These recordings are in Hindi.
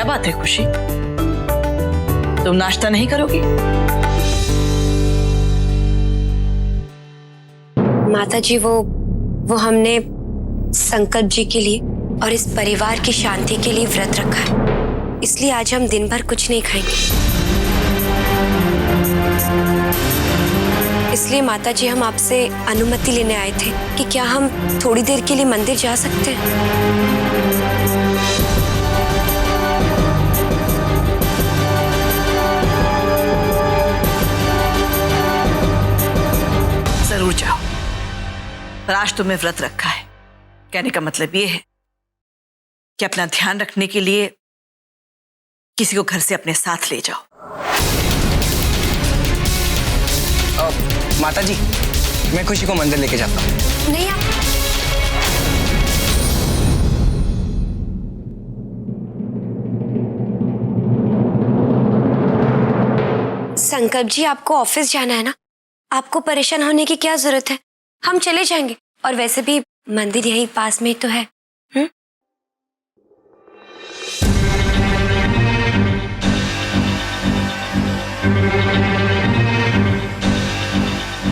क्या बात है खुशी, तुम नाश्ता नहीं करोगी? माता जी वो हमने संकल्प जी के लिए और इस परिवार की शांति के लिए व्रत रखा है, इसलिए आज हम दिन भर कुछ नहीं खाएंगे। इसलिए माता जी हम आपसे अनुमति लेने आए थे कि क्या हम थोड़ी देर के लिए मंदिर जा सकते हैं? जरूर जाओ, पर आज तुमने व्रत रखा है, कहने का मतलब ये है कि अपना ध्यान रखने के लिए किसी को घर से अपने साथ ले जाओ। माता जी, मैं खुशी को मंदिर लेके जाता हूँ। नहीं, आप संकल्प जी, आपको ऑफिस जाना है ना, आपको परेशान होने की क्या जरूरत है, हम चले जाएंगे। और वैसे भी मंदिर यहीं पास में तो है।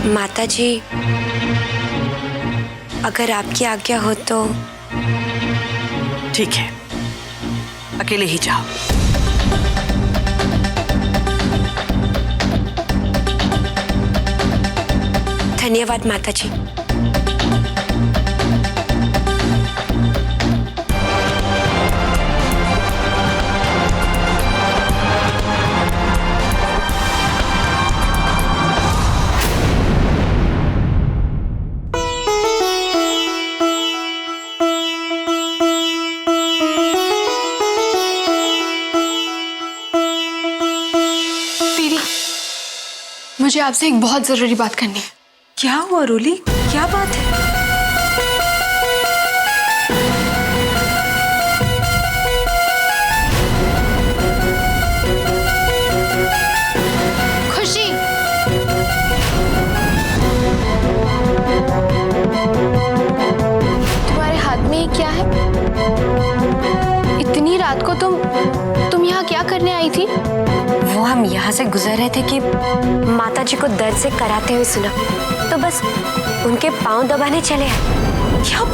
माता जी, अगर आपकी आज्ञा हो तो। ठीक है, अकेले ही जाओ। धन्यवाद माता जी। मुझे आपसे एक बहुत जरूरी बात करनी है। क्या हुआ रोली, क्या बात है? खुशी, तुम्हारे हाथ में ये क्या है? इतनी रात को तुम यहाँ क्या करने आई थी? वो हम यहाँ से गुजर रहे थे कि माता जी को दर्द से कराते हुए सुना, तो बस उनके पांव दबाने चले आए। क्या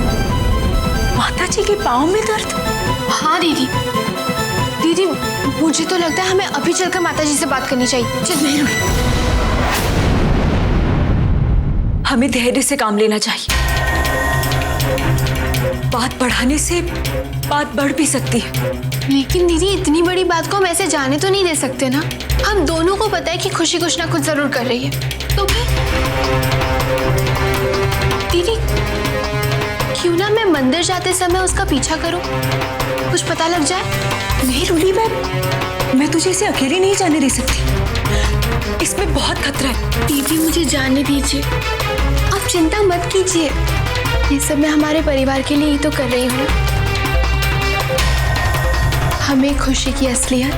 माता जी के पांव में दर्द? हाँ दीदी, मुझे तो लगता है हमें अभी चलकर माता जी से बात करनी चाहिए। चल नहीं रुक, हमें धैर्य से काम लेना चाहिए। बात बढ़ाने से बात बढ़ भी सकती है। लेकिन दीदी, इतनी बड़ी बात को हम ऐसे जाने तो नहीं दे सकते ना। हम दोनों को पता है कि खुशी कुछ ना कुछ जरूर कर रही है, तो फिर दीदी क्यों ना मैं मंदिर जाते समय उसका पीछा करूं, कुछ पता लग जाए। नहीं रोली, मैं तुझे इसे अकेले नहीं जाने दे सकती, इसमें बहुत खतरा है। दीदी मुझे जाने दीजिए, आप चिंता मत कीजिए, ये सब मैं हमारे परिवार के लिए ही तो कर रही हूँ। हमें खुशी की असलियत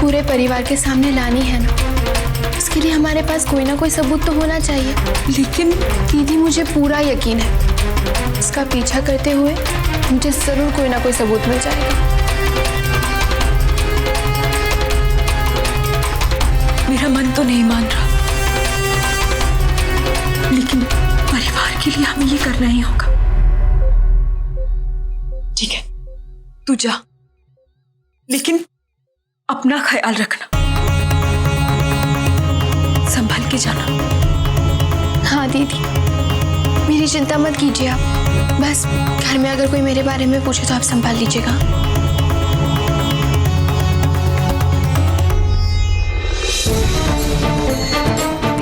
पूरे परिवार के सामने लानी है ना, उसके लिए हमारे पास कोई ना कोई सबूत तो होना चाहिए। लेकिन दीदी मुझे पूरा यकीन है, इसका पीछा करते हुए मुझे जरूर कोई ना कोई सबूत मिल जाएगा। मेरा मन तो नहीं मान रहा, लेकिन परिवार के लिए हमें ये करना ही होगा। ठीक है, तू जा, लेकिन अपना ख्याल रखना, संभल के जाना। हाँ दीदी, मेरी चिंता मत कीजिए आप, बस घर में अगर कोई मेरे बारे में पूछे तो आप संभाल लीजिएगा।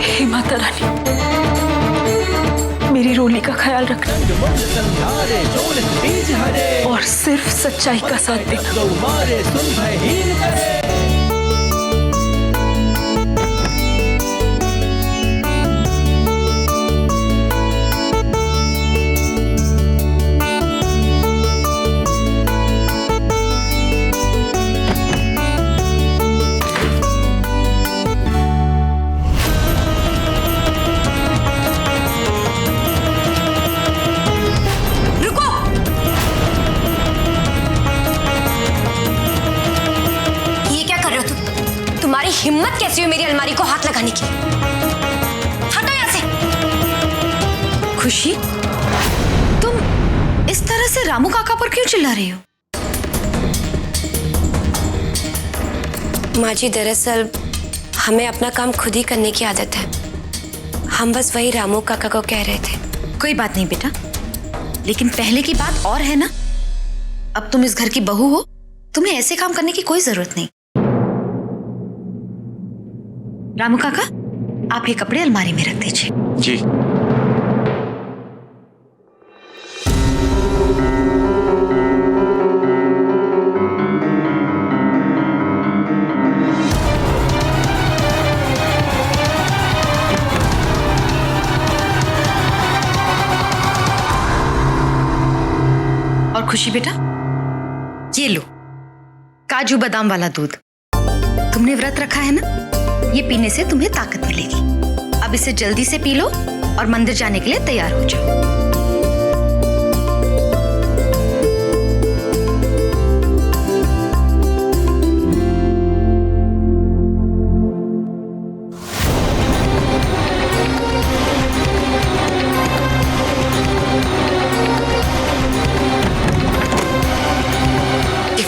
हे माता रानी, मेरी रोली का ख्याल रखना और सिर्फ सच्चाई का साथ देना। हिम्मत कैसी हुई मेरी अलमारी को हाथ लगाने की? हटो यहाँ से। खुशी, तुम इस तरह से रामू काका पर क्यों चिल्ला रही हो? माँ जी, दरअसल हमें अपना काम खुद ही करने की आदत है। हम बस वही रामू काका को कह रहे थे। कोई बात नहीं बेटा, लेकिन पहले की बात और है ना। अब तुम इस घर की बहू हो, तुम्हें ऐसे काम करने की कोई जरूरत नहीं। रामू काका, आप ये कपड़े अलमारी में रख दीजिए। जी। और खुशी बेटा, ये लो काजू बादाम वाला दूध। तुमने व्रत रखा है ना, ये पीने से तुम्हें ताकत मिलेगी। अब इसे जल्दी से पी लो और मंदिर जाने के लिए तैयार हो जाओ।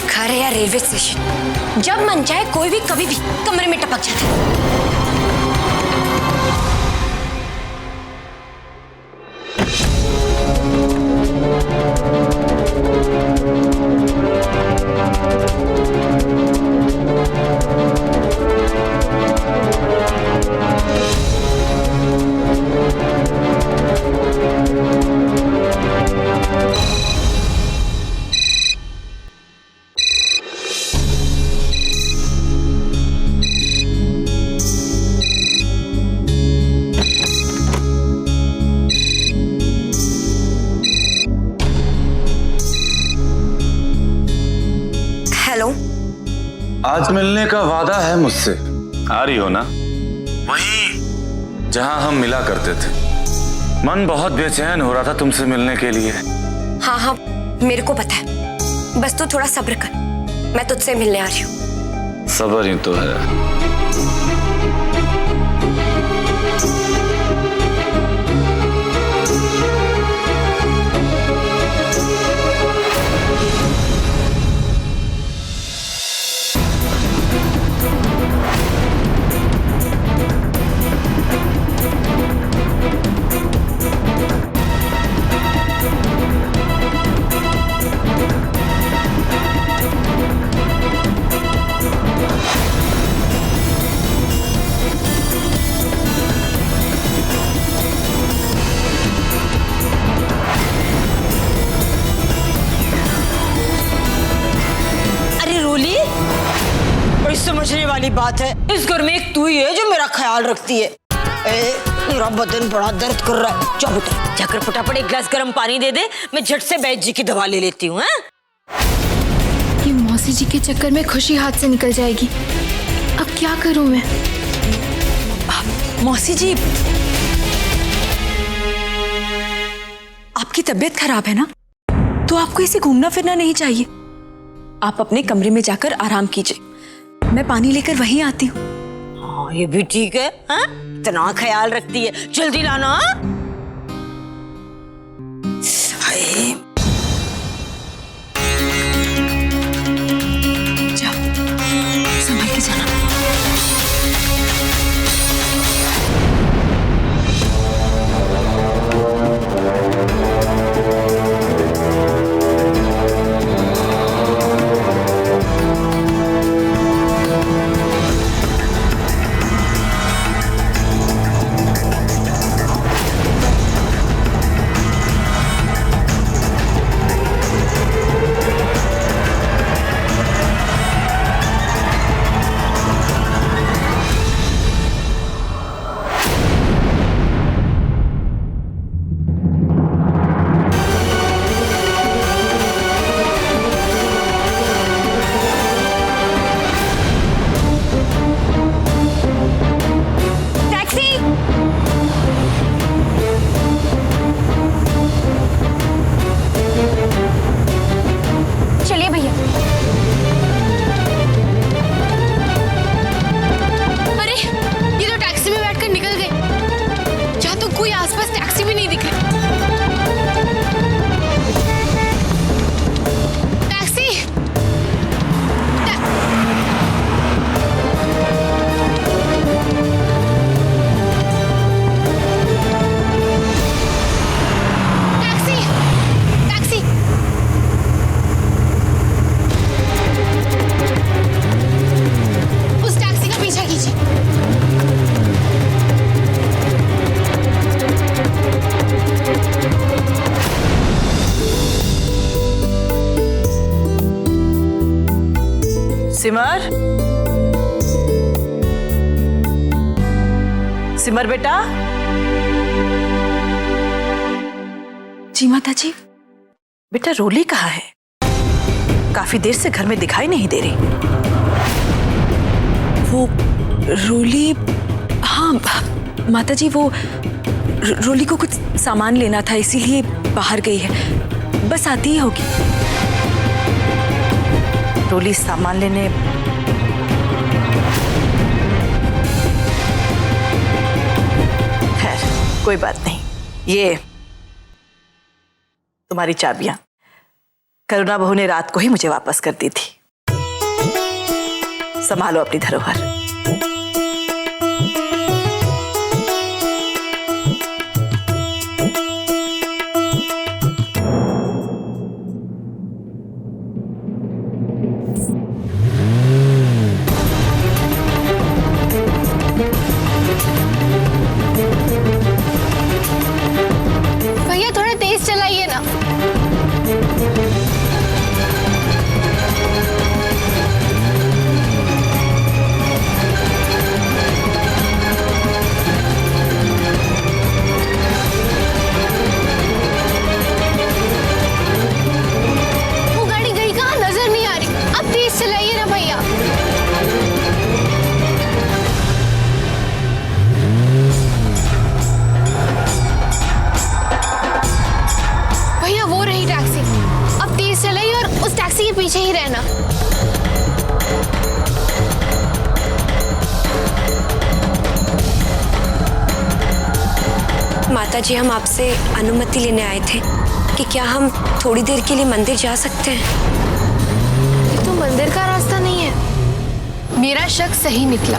घर है या रेलवे स्टेशन, जब मन चाहे कोई भी कभी भी कमरे में टपक जाता है। हेलो, आज मिलने का वादा है मुझसे। आ रही हो ना? वहीं जहां हम मिला करते थे। मन बहुत बेचैन हो रहा था तुमसे मिलने के लिए। हाँ हाँ, मेरे को पता है। बस तू थोड़ा सब्र कर, मैं तुझसे मिलने आ रही हूँ। सब्र ही तो है। समझने वाली बात है, इस घर में एक तू ही है जो मेरा ख्याल रखती है। मेरा बदन बड़ा दर्द कर रहा है। चल बेटा, जाकर फटाफट एक गिलास गर्म पानी दे दे, मैं झट से बैद जी की दवा ले लेती हूँ। ये मौसी जी के चक्कर में खुशी हाथ से निकल जाएगी। अब क्या करूं मैं? मौसी जी, आपकी तबीयत खराब है ना, तो आपको इसे घूमना फिरना नहीं चाहिए। आप अपने कमरे में जाकर आराम कीजिए, मैं पानी लेकर वहीं आती हूँ। हाँ, ये भी ठीक है। हाँ? इतना ख्याल रखती है, जल्दी लाना। हाय, जाओ, संभल के जाना। सिमर, सिमर बेटा। जी माता जी। बेटा रोली कहाँ है? काफी देर से घर में दिखाई नहीं दे रही। वो रोली, हाँ माता जी, वो रोली को कुछ सामान लेना था इसीलिए बाहर गई है, बस आती ही होगी। रोली सामान लेने? खैर कोई बात नहीं। ये तुम्हारी चाबियां करुणा बहू ने रात को ही मुझे वापस कर दी थी। संभालो अपनी धरोहर। भैया थोड़ा तेज चलाइए ना। वो गाड़ी गई कहाँ, नजर नहीं आ रही। अब तेज चलाइए ना भैया। भैया वो रही टैक्सी। अब तेज चलाइए और उस टैक्सी के पीछे ही रहना। माताजी, हम आपसे अनुमति लेने आए थे कि क्या हम थोड़ी देर के लिए मंदिर जा सकते हैं? ये तो मंदिर का रास्ता नहीं है। मेरा शक सही निकला।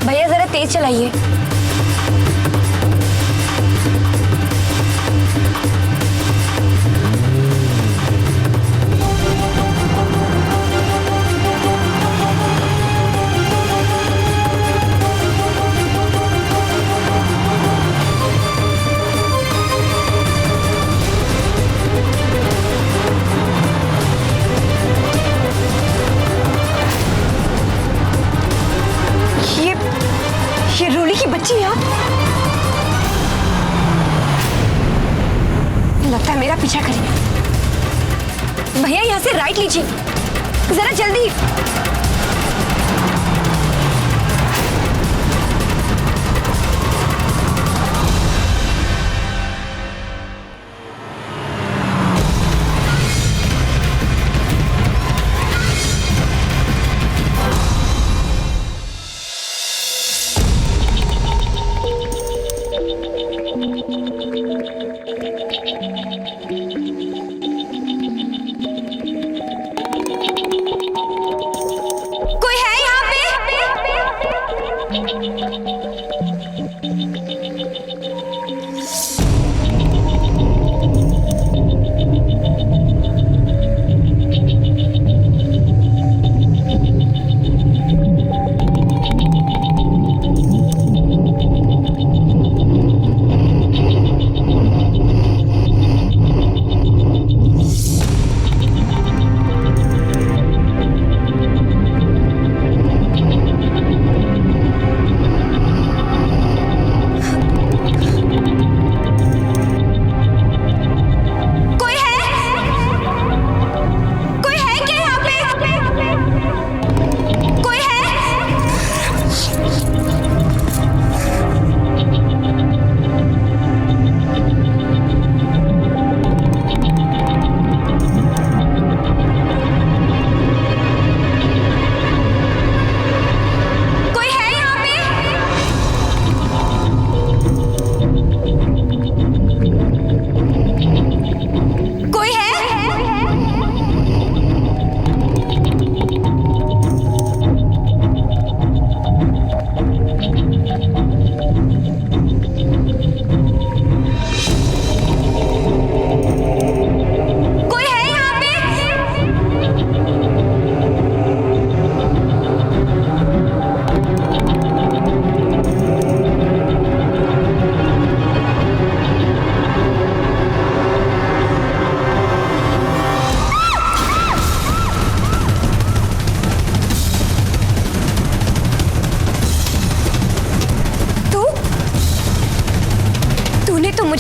भैया जरा तेज चलाइए। ये रोली की बच्ची है। लगता है मेरा पीछा करें। भैया यहाँ से राइट लीजिए, जरा जल्दी। कोई है यहाँ पे?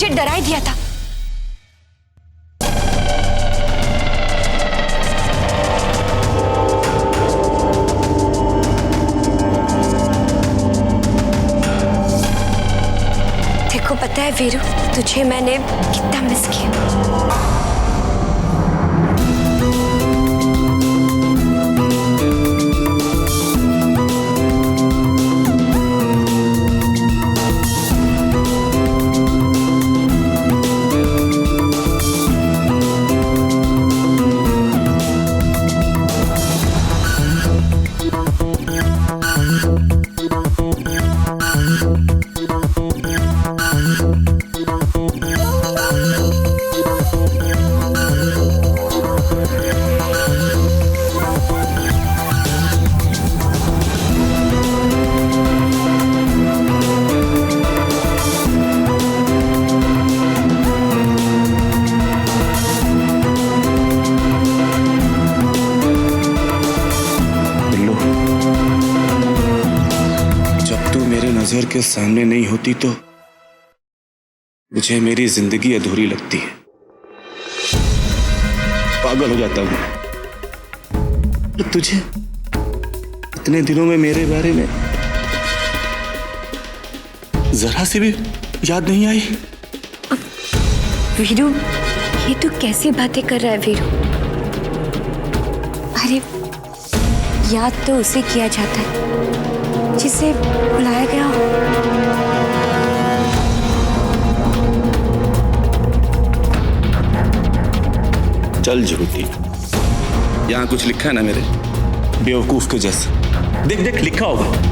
मुझे डरा ही दिया था। देखो पता है वीरू, तुझे मैंने कितना मिस किया। नजर के सामने नहीं होती तो मुझे मेरी जिंदगी अधूरी लगती है। पागल हो जाता हूं। तुझे इतने दिनों में मेरे बारे में जरा सी भी याद नहीं आई। वीरू, ये तू कैसी बातें कर रहा है वीरू? अरे याद तो उसे किया जाता है जिसे बुलाया गया हो। चल झूठी, यहाँ कुछ लिखा है ना मेरे बेवकूफ के जैसा। देख देख लिखा होगा।